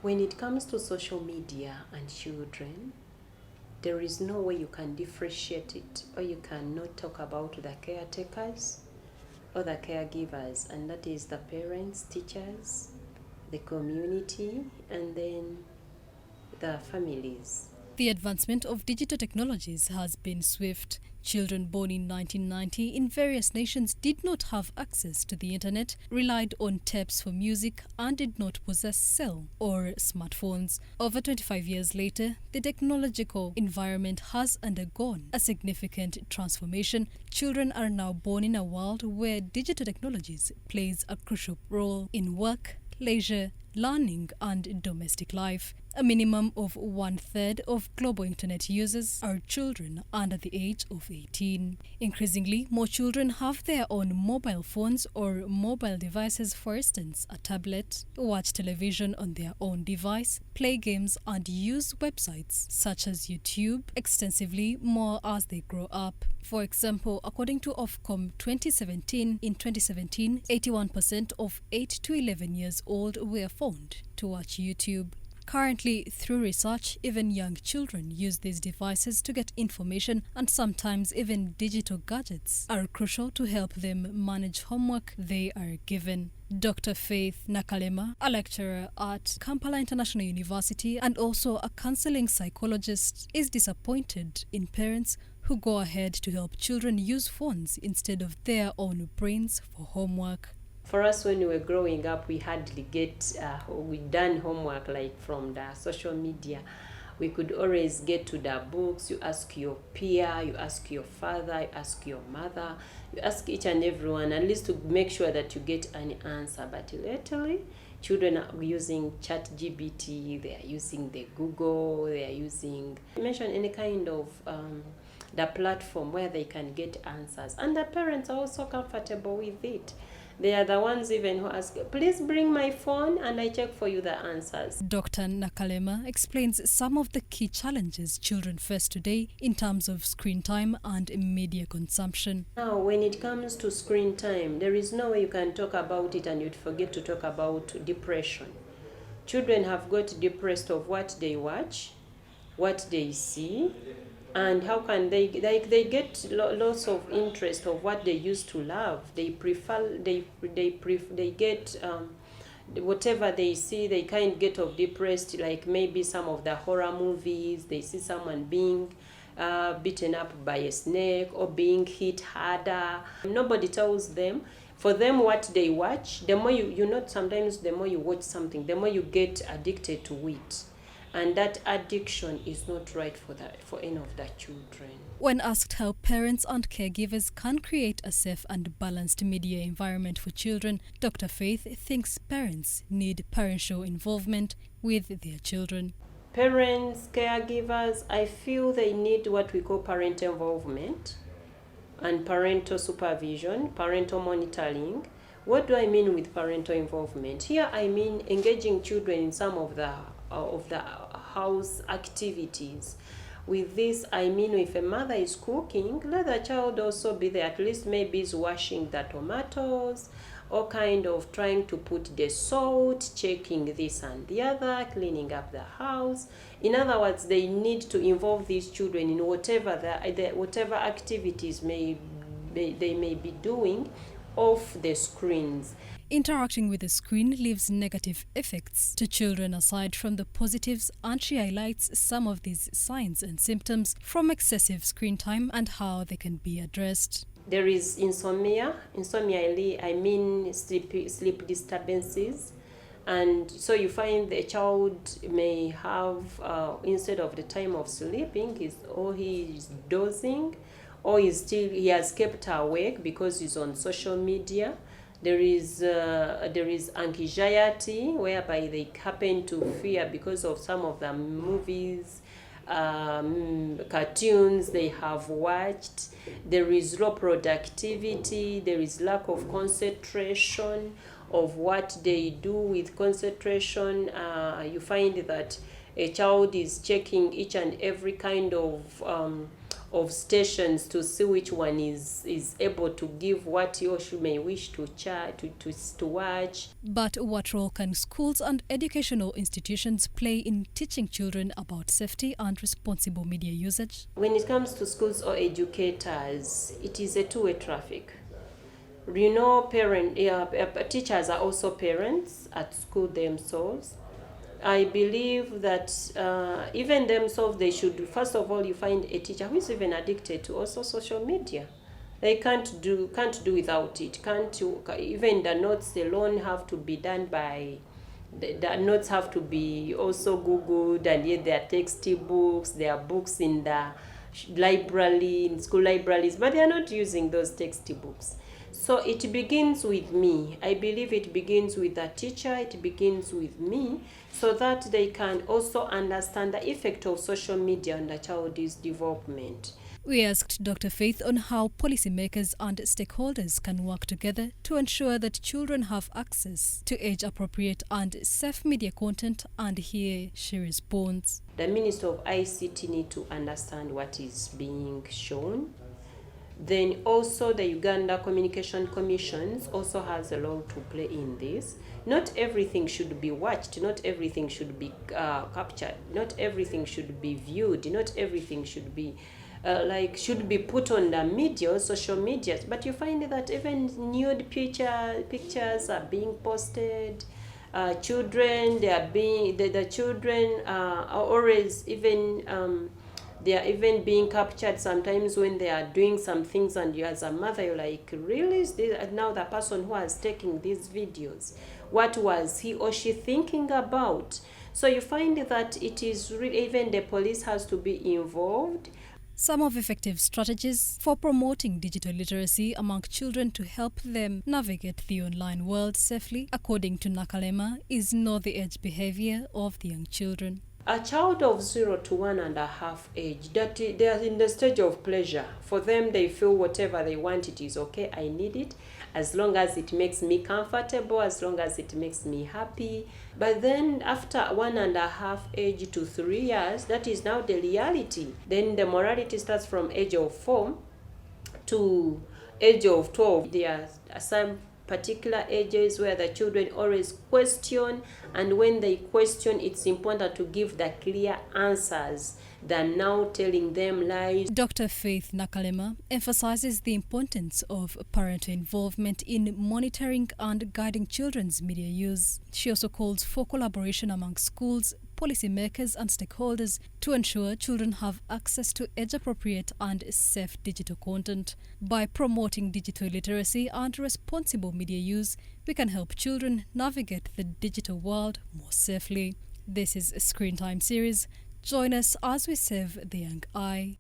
When it comes to social media and children, there is no way you can differentiate it, or you cannot talk about the caretakers or the caregivers, and that is the parents, teachers, the community, and then the families. The advancement of digital technologies has been swift. Children born in 1990 in various nations did not have access to the internet, relied on tapes for music, and did not possess cell or smartphones. Over 25 years later, the technological environment has undergone a significant transformation. Children are now born in a world where digital technologies plays a crucial role in work, leisure, learning, and domestic life. A minimum of 1/3 of global internet users are children under the age of 18. Increasingly, more children have their own mobile phones or mobile devices, for instance, a tablet, watch television on their own device, play games, and use websites such as YouTube extensively more as they grow up. For example, according to Ofcom 2017, in 2017, 81% of 8 to 11 years old were found to watch YouTube. Currently, through research, even young children use these devices to get information, and sometimes even digital gadgets are crucial to help them manage homework they are given. Dr. Faith Nakalema, a lecturer at Kampala International University and also a counseling psychologist, is disappointed in parents who go ahead to help children use phones instead of their own brains for homework. For us, when we were growing up, we hardly we done homework like from the social media. We could always get to the books. You ask your peer, you ask your father, you ask your mother, you ask each and everyone, at least to make sure that you get an answer. But lately, children are using ChatGPT, they are using the Google, they are using, mention any kind of the platform where they can get answers. And the parents are also comfortable with it. They are the ones even who ask, please bring my phone and I check for you the answers. Dr. Nakalema explains some of the key challenges children face today in terms of screen time and media consumption. Now, when it comes to screen time, there is no way you can talk about it and you'd forget to talk about depression. Children have got depressed of what they watch, what they see, and how can they get lots of interest of what they used to love. They prefer they get whatever they see, they kind get of depressed, like maybe some of the horror movies. They see someone being beaten up by a snake or being hit harder. Nobody tells them. For them, what they watch, the more sometimes the more you watch something, the more you get addicted to it. And that addiction is not right for any of the children. When asked how parents and caregivers can create a safe and balanced media environment for children, Dr. Faith thinks parents need parental involvement with their children. Parents, caregivers, I feel they need what we call parental involvement and parental supervision, parental monitoring. What do I mean with parental involvement? Here I mean engaging children in some of the house activities. With this, I mean if a mother is cooking, let the child also be there. At least maybe is washing the tomatoes, or kind of trying to put the salt, checking this and the other, cleaning up the house. In other words, they need to involve these children in whatever activities they may be doing off the screens. Interacting with the screen leaves negative effects to children aside from the positives, and she highlights some of these signs and symptoms from excessive screen time and how they can be addressed. There is insomnia. Insomnia, I mean sleep disturbances. And so you find the child may have, instead of the time of sleeping, he is dozing, or he has kept awake because he's on social media. There is anxiety, whereby they happen to fear because of some of the movies, cartoons they have watched. There is low productivity. There is lack of concentration of what they do with concentration. You find that a child is checking each and every kind of of stations to see which one is able to give what he or she may wish to watch. But what role can schools and educational institutions play in teaching children about safety and responsible media usage? When it comes to schools or educators, it is a two-way traffic. You know, teachers are also parents at school themselves. I believe that even themselves, they should, first of all, you find a teacher who is even addicted to also social media. They can't do without it. Even the notes alone have to be done by, the notes have to be also Googled, and yet there are textbooks, there are books in the library, in school libraries, but they are not using those textbooks. So it begins with me. I believe it begins with the teacher, it begins with me, so that they can also understand the effect of social media on the child's development. We asked Dr. Faith on how policymakers and stakeholders can work together to ensure that children have access to age-appropriate and safe media content, and here she responds. The Minister of ICT need to understand what is being shown. Then also the Uganda Communication Commissions also has a role to play in this. Not everything should be watched, not everything should be captured, not everything should be viewed, not everything should be should be put on the media, social media. But you find that even nude pictures are being posted. Children, the children are always even they are even being captured sometimes when they are doing some things, and you as a mother, you're like, really? Is this now the person who was taking these videos? What was he or she thinking about? So you find that it is really, even the police has to be involved. Some of effective strategies for promoting digital literacy among children to help them navigate the online world safely, according to Nakalema, is know the age behavior of the young children. A child of 0 to 1.5 age, that they are in the stage of pleasure. For them, they feel whatever they want, it is okay, I need it, as long as it makes me comfortable, as long as it makes me happy. But then after 1.5 age to 3 years, that is now the reality. Then the morality starts from age of 4 to age of 12. There are some particular ages where the children always question, and when they question, it's important to give the clear answers than now telling them lies. Dr. Faith Nakalema emphasizes the importance of parental involvement in monitoring and guiding children's media use. She also calls for collaboration among schools, policymakers and stakeholders to ensure children have access to age-appropriate and safe digital content. By promoting digital literacy and responsible media use, we can help children navigate the digital world more safely. This is a Screen Time series. Join us as we save the young eye.